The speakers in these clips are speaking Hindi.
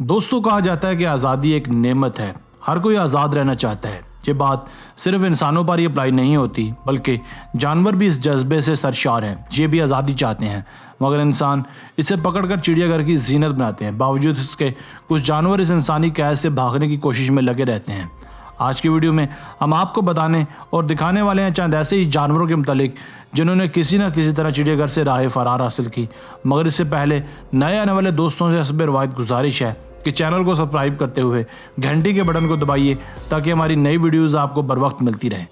दोस्तों, कहा जाता है कि आज़ादी एक नेमत है। हर कोई आज़ाद रहना चाहता है। ये बात सिर्फ इंसानों पर ही अप्लाई नहीं होती, बल्कि जानवर भी इस जज्बे से सरशार हैं। ये भी आज़ादी चाहते हैं, मगर इंसान इसे पकड़कर चिड़ियाघर की जीनत बनाते हैं। बावजूद इसके कुछ जानवर इस इंसानी कैद से भागने की कोशिश में लगे रहते हैं। आज की वीडियो में हम आपको बताने और दिखाने वाले हैं चंद ऐसे ही जानवरों के मुतालिक जिन्होंने किसी न किसी तरह चिड़ियाघर से राह फरार हासिल की। मगर इससे पहले नए आने वाले दोस्तों से हस्ब रवायत गुजारिश है कि चैनल को सब्सक्राइब करते हुए घंटी के बटन को दबाइए ताकि हमारी नई वीडियोस आपको बर वक्त मिलती रहे।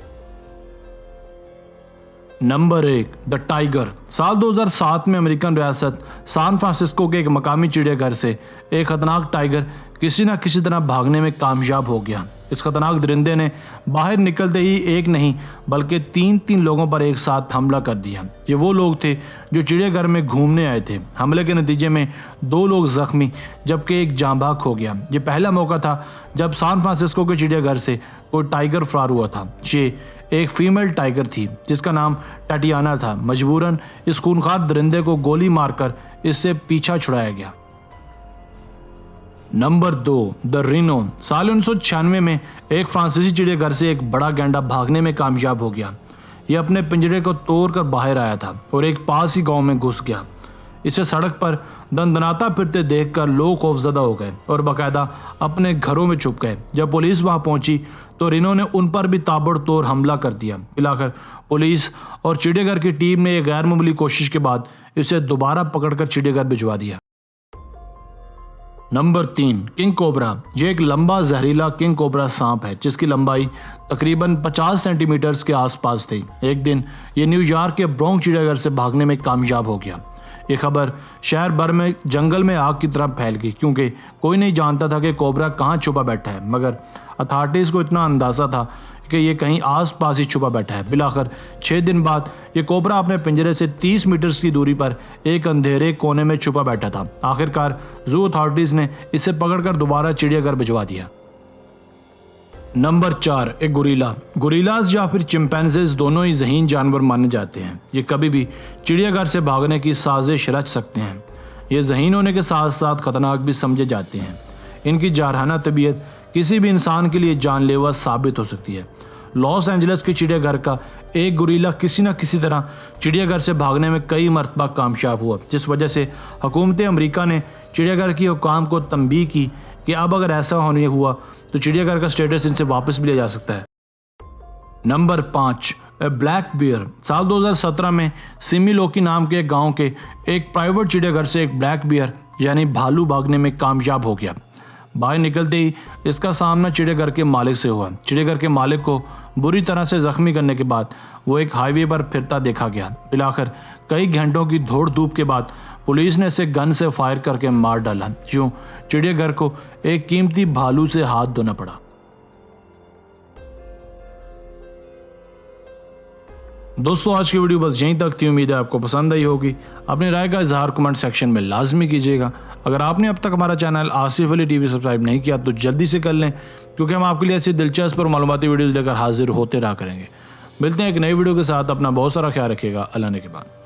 Number 1, the tiger. साल 2007 में अमेरिकन रियासत सैन फ्रांसिस्को के एक मकामी चिड़ियाघर से एक खतरनाक टाइगर किसी न किसी तरह भागने में कामयाब हो गया। इस खतरनाक दरिंदे ने बाहर निकलते ही एक नहीं बल्कि तीन लोगों पर एक साथ हमला कर दिया। ये वो लोग थे जो चिड़ियाघर में घूमने आए थे। हमले के नतीजे में 2 लोग जख्मी जबकि एक जाँ बाग हो गया। ये पहला मौका था जब सैन फ्रांसिस्को के चिड़ियाघर से कोई टाइगर फरार हुआ था। ये एक फीमेल टाइगर थी जिसका नाम टाटियाना था। मजबूरन इस खूनखार दरिंदे को गोली मारकर इससे पीछा छुड़ाया गया। Number 2, the Reno. साल 1996 में एक फ्रांसीसी चिड़ियाघर से एक बड़ा गैंडा भागने में कामयाब हो गया। यह अपने पिंजरे को तोड़कर बाहर आया था और एक पास ही गांव में घुस गया। इसे सड़क पर दंदनाता फिरते देखकर लोग खौफजदा हो गए और बाकायदा अपने घरों में छुप गए। जब पुलिस वहां पहुंची तो रिनो ने उन पर भी ताबड़तोड़ हमला कर दिया। मिलाकर पुलिस और चिड़ियाघर की टीम ने एक गैर मामूली कोशिश के बाद इसे दोबारा पकड़कर चिड़ियाघर भिजवा दिया। Number 3, king cobra. यह एक लंबा जहरीला किंग कोबरा सांप है जिसकी लंबाई तकरीबन 50 सेंटीमीटर के आसपास थी। एक दिन ये न्यूयॉर्क के ब्रोंक्स चिड़ियाघर से भागने में कामयाब हो गया। ये खबर शहर भर में जंगल में आग की तरह फैल गई क्योंकि कोई नहीं जानता था कि कोबरा कहाँ छुपा बैठा है। मगर अथॉरिटीज़ को इतना अंदाज़ा था कि ये कहीं आसपास ही छुपा बैठा है। बिलाखिर 6 दिन बाद ये कोबरा अपने पिंजरे से 30 मीटर की दूरी पर एक अंधेरे कोने में छुपा बैठा था। आखिरकार जू अथॉरिटीज़ ने इसे पकड़कर दोबारा चिड़ियाघर भिजवा दिया। नंबर 4, एक गोरिल्ला। गोरिल्लाज या फिर चिंपैंजीज दोनों ही ज़हीन जानवर माने जाते हैं। ये कभी भी चिड़ियाघर से भागने की साजिश रच सकते हैं। ये ज़हीन होने के साथ साथ खतरनाक भी समझे जाते हैं। इनकी जारहाना तबीयत किसी भी इंसान के लिए जानलेवा साबित हो सकती है। लॉस एंजल्स के चिड़ियाघर का एक गोरिल्ला किसी न किसी तरह चिड़ियाघर से भागने में कई मरतबा कामयाब हुआ, जिस वजह से हुकूमत अमेरिका ने चिड़ियाघर की हुकाम को तंबीह की कि अब अगर ऐसा होने हुआ तो चिड़ियाघर का स्टेटस इनसे वापस भी लिया जा सकता है। Number 5, black bear. साल 2017 में सिमिलोकी नाम के गांव के एक प्राइवेट चिड़ियाघर से एक ब्लैक बियर यानी भालू भागने में कामयाब हो गया। बाहर निकलते ही इसका सामना चिड़ियाघर के मालिक से हुआ। चिड़ियाघर के मालिक को बुरी तरह से जख्मी करने के बाद वो एक हाईवे पर फिरता देखा गया। फिलहाल कई घंटों की दौड़ धूप के बाद पुलिस ने इसे गन से फायर करके मार डाला। यूं चिड़ियाघर को एक कीमती भालू से हाथ धोना पड़ा। दोस्तों, आज की वीडियो बस यहीं तक थी। उम्मीद है आपको पसंद आई होगी। अपनी राय का इजहार कमेंट सेक्शन में लाजमी कीजिएगा। अगर आपने अब तक हमारा channel Asif Ali TV subscribe नहीं किया तो जल्दी से कर लें, क्योंकि हम आपके लिए ऐसी दिलचस्प और मालूमाती वीडियोज़ लेकर हाजिर होते रहा करेंगे। मिलते हैं एक नई वीडियो के साथ। अपना बहुत सारा ख्याल रखिएगा। अल्लाह ने के बाद।